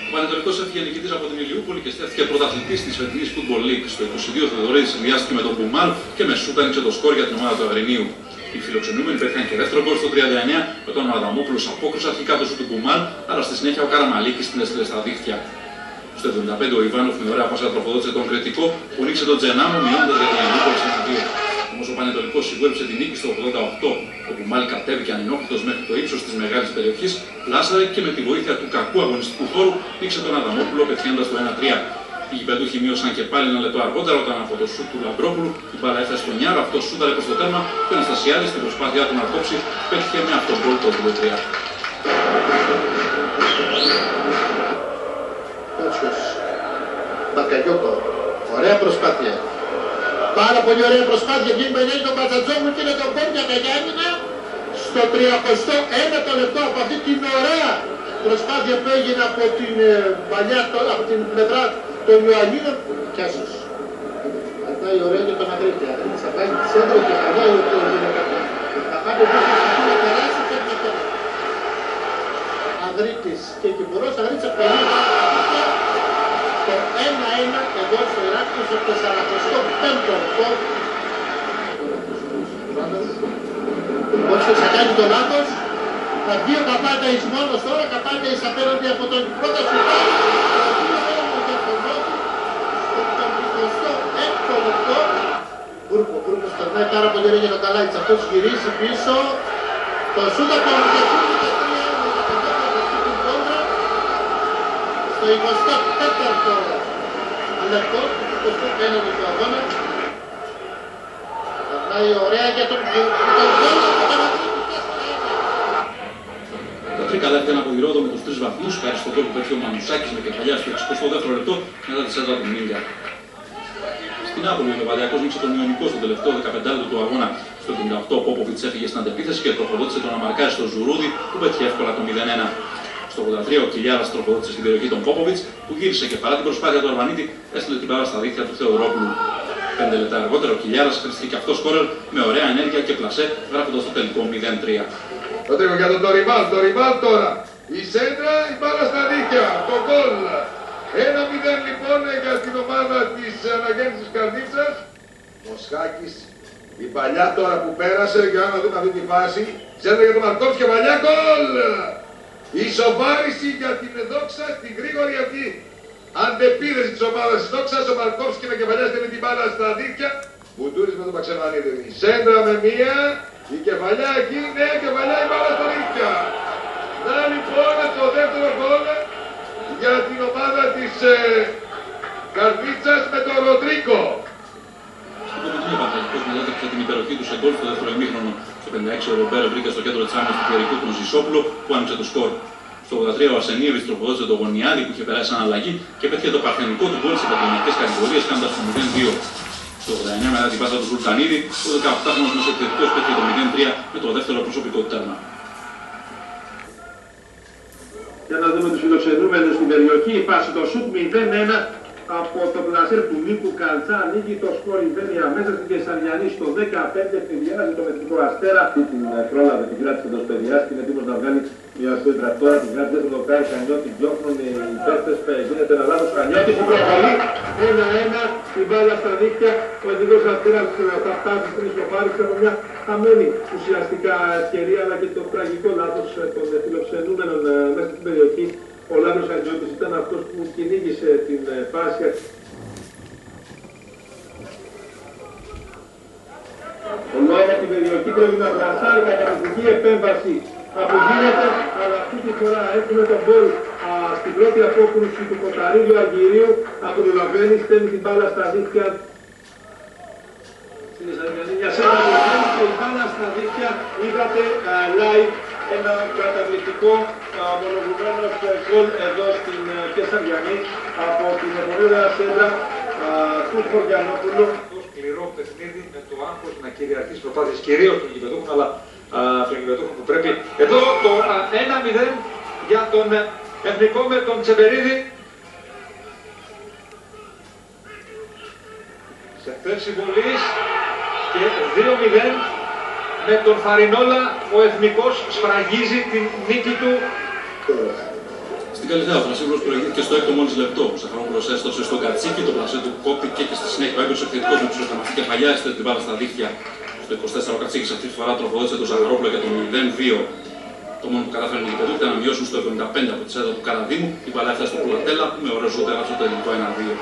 Ο Πανετολικός έφυγε νικητής από την Ηλιούπολη και στέφθηκε πρωταθλητής της φετινής Football League. Στο 22 Θεοδωρίδης συνδυάστηκε με τον Μπουμάλ και με σούτ άνοιξε το σκορ για την ομάδα του Αγρινίου. Οι φιλοξενούμενοι πέτυχαν και δεύτερο γκολ στο 39 με τον Αδαμόπουλος απόκρουσε αρχικά το σούτ του Μπουμάλ, αλλά στη συνέχεια ο Καραμαλίκης την έστειλε στα δίχτυα. Στο 75 ο Ιβάνοφ με ωραία πάσα τροφοδότησε τον Κρητικό που νίξε τον Τζενάμο μειώνοντας για την Ηλιούπολη σε 1-2. Όμως ο Πανετολικός σιγούεψε την νίκη στο 88, όπου μάλιστα κατέβηκε ανενόχλητος μέχρι το ύψος της μεγάλης περιοχής, πλάσαρε και με τη βοήθεια του κακού αγωνιστικού χώρου νίξε τον Αδαμόπουλο πετυχαίνοντας το 1-3. Οι γηπεδούχοι μείωσαν και πάλι ένα λεπτό αργότερα όταν από το σούτ του Λαμπρόπουλου η μπάλα έφτασε στον Νιάρο, αυτός σούταρε προς το τέρμα και ο Αναστασιάδης στην προσπάθειά του να κόψει πέτυχε με αυτό γκολ το 2-3. Μπακαγιώτο, ωραία προσπάθεια. Πάρα πολύ ωραία προσπάθεια. Βγαίνει με τον Πατζατζόγλου και είναι τον Κόρια Καγιάννηνα στο 31ο λεπτό από αυτή την ωραία προσπάθεια που έγινε από την παλιά, από την πλευρά των Ιωαννίνων. Πιάσος. Αυτά η ωραία για τον Αγρίτη. Αγρίτη θα πάει τη σέντρα και θα πάει το γυναικακό. Θα πάει το γυναικακό να περάσει και να το Αγρίτης και Κυπουρός. Αγρίτης από το 1-1 εδώ στο Ηράκλειο στο 45ο λεπτό. Όχι θα κάνει το λάθος. Θα βγει ο Καπάταης μόνος τώρα. Καπάταης απέναντι από τον πρώτο σουτάρι. Στο 26ο λεπτό. Μπούρκος περνάει πάρα πολύ ωραία για τον Καλάιτς. Αυτός γυρίζει πίσω. Το σούτ από τον στο 24ο λεπτό, το πέναντι του αγώνα. Θα πάει ωραία για τον γκολ του Παναθηναϊκού. Τα τρίκα δέχτηκαν από Ηρόδο με τους 3 βαθμούς, χάρη στον γκολ που πέτυχε ο Μανουσάκης με κεφαλιά στο 62ο λεπτό μετά τη σέντρα του Μίγκα. Στην Νάπολη ο Λεβαδιακός νίξε τον Ιωνικό στο τελευταίο 15ο του αγώνα. Στο 58 ο Πόποβιτς έφυγε στην αντεπίθεση και προχωρώτησε τον Αμαρκάρη στο Ζουρούδι που πέτυχε εύκολα το 0-1. Στο 83 ο Κιλιάρας τροφοδότησε στην περιοχή των Πόποβιτς που γύρισε και παρά την προσπάθεια του Αρβανίτη έστειλε την μπάλα στα δίχτυα του Θεοδωρόπουλου. 5 λεπτά αργότερα ο Κιλιάρας χρηστήκε και αυτό σκόρερ με ωραία ενέργεια και πλασέ γράφοντας το τελικό 0-3. Το τρίγο για τον Ντοριμάλ τώρα. Η σέντρα, η μπάλα στα δίχτυα, το γκολ. 1-0 λοιπόν για την ομάδα της Αναγέννησης Καρδίτσας. Μοσχάκης, η παλιά τώρα που πέρασε για να δούμε αυτή τη φάση. Σέντρα για τον Μαρκόφσκι και παλιά γκολ. Η ισοφάριση για την Δόξα, την γρήγορη αυτή αντεπίδεση της ομάδας της Δόξας. Ο Μαρκόφσκι με κεφαλιά στέλνει την μπάλα στα δίχτυα. Μπουτούρης με τον Παξεβανίδη. Η σέντρα με μία, η κεφαλιά εκεί, νέα κεφαλιά, η μπάλα στα δίχτυα. Να λοιπόν το δεύτερο γκολ για την ομάδα της Καρδίτσας με τον Ροντρίκο. Στην Κομιτρία Παναθηναϊκός μετέτρεψε την υπεροχή του σε γκολ στο δεύτερο ημίχρονο. Στο 56 ο Ρομπέρο βρήκε στο κέντρο της άμυνας του Κερικού τον Ζησόπουλο που άνοιξε το σκορ. Στο 83 ο Αρσενίεβιτς τροφοδότησε τον Γωνιάδη που είχε περάσει σαν αλλαγή και πέτυχε το παρθενικό του γκολ σε επαγγελματικές κατηγορίες κάνοντας το 0-2. Στο 89 μετά την πάσα του Ζουλτανίδη, ο 18χρονος μεσοεπιθετικός πέτυχε το 0-3 με το δεύτερο προσωπικό του τέρμα. Για να δούμε τους φιλοξενούμενους στην περιοχή, πάση το σουτ 0-1 από το πλασέρ του Νίκου Καλτσά. Ανοίγει το σκορ Ιβένια μέσα στην Κεσαριανή στο 15, εκδιάζει το Εθνικό Αστέρα. Την πρόλαβε, την κράτησε εντός παιδιάς και είναι έτοιμος να βγάλει μια σέντρα τώρα. Την κράτησε, δεν το κάνει Κανιώτη, διώχνουν οι παίκτες, γίνεται ένα λάθος. Κανιώτη που προχωρεί 1-1, την μπάλα στα δίχτυα. Ο Εθνικός Αστέρας θα φτάσει στην ισοφάριση από μια χαμένη ουσιαστικά ευκαιρία, αλλά και το τραγικό λάθος των φιλοξενούμενων μέσα στην περιοχή. Ο Λάμπρος Αγγιώτης ήταν αυτός που κυνήγησε την φάση. Ο Λόινα την περιοχή πρέπει να πλασάρει καταπληκτική επέμβαση από γίνεται, αλλά αυτή τη φορά έχουμε τον μπολ στην πρώτη απόκρουση του Κοταρίδου Αργυρίου. Απολαβαίνει, στέλνει την μπάλα στα δίχτυα. Στην Ισραηλινή σέντρα και η μπάλα στα δίχτυα. Είδατε live ένα καταπληκτικό μονοβουμένο γκολ εδώ στην Κεσαριανή από την επόμενη σέντρα του Χωριανόπουλου. Σκληρό παιχνίδι με το άγχος να κυριαρχεί στις προπάθειες κυρίως των γηπεδούχων, αλλά των γηπεδούχων που πρέπει. Εδώ το 1-0 για τον εθνικό με τον Τσεμπερίδη. Σε θέση βολής και 2-0 με τον Φαρινόλα. Ο εθνικός σφραγίζει την νίκη του. Στη Στην Καλυθέα ο Θρασίβουλος προηγήθηκε στο 6ο μόλις λεπτό. Ο Ζαχαρόπουλος έστωσε στον Κατσίκι, το πλασέ του κόπηκε και στη συνέχεια ο έμπειρος επιθετικός με τους οργανωθεί κεφαλιά έστειλε την μπάλα στα δίχτυα. Στο 24 ο Κατσίκης αυτή τη φορά τροφοδότησε τον Ζαχαρόπουλο για το 0-2. Το μόνο που κατάφεραν οι γηπεδούχοι ήταν να μειώσουν στο 75 από τη σέτα του Καραδίμου. Η μπάλα έφτασε στο Κουλατέλα με ωραίο ζώο έγραψε το ελληνικό 1-2.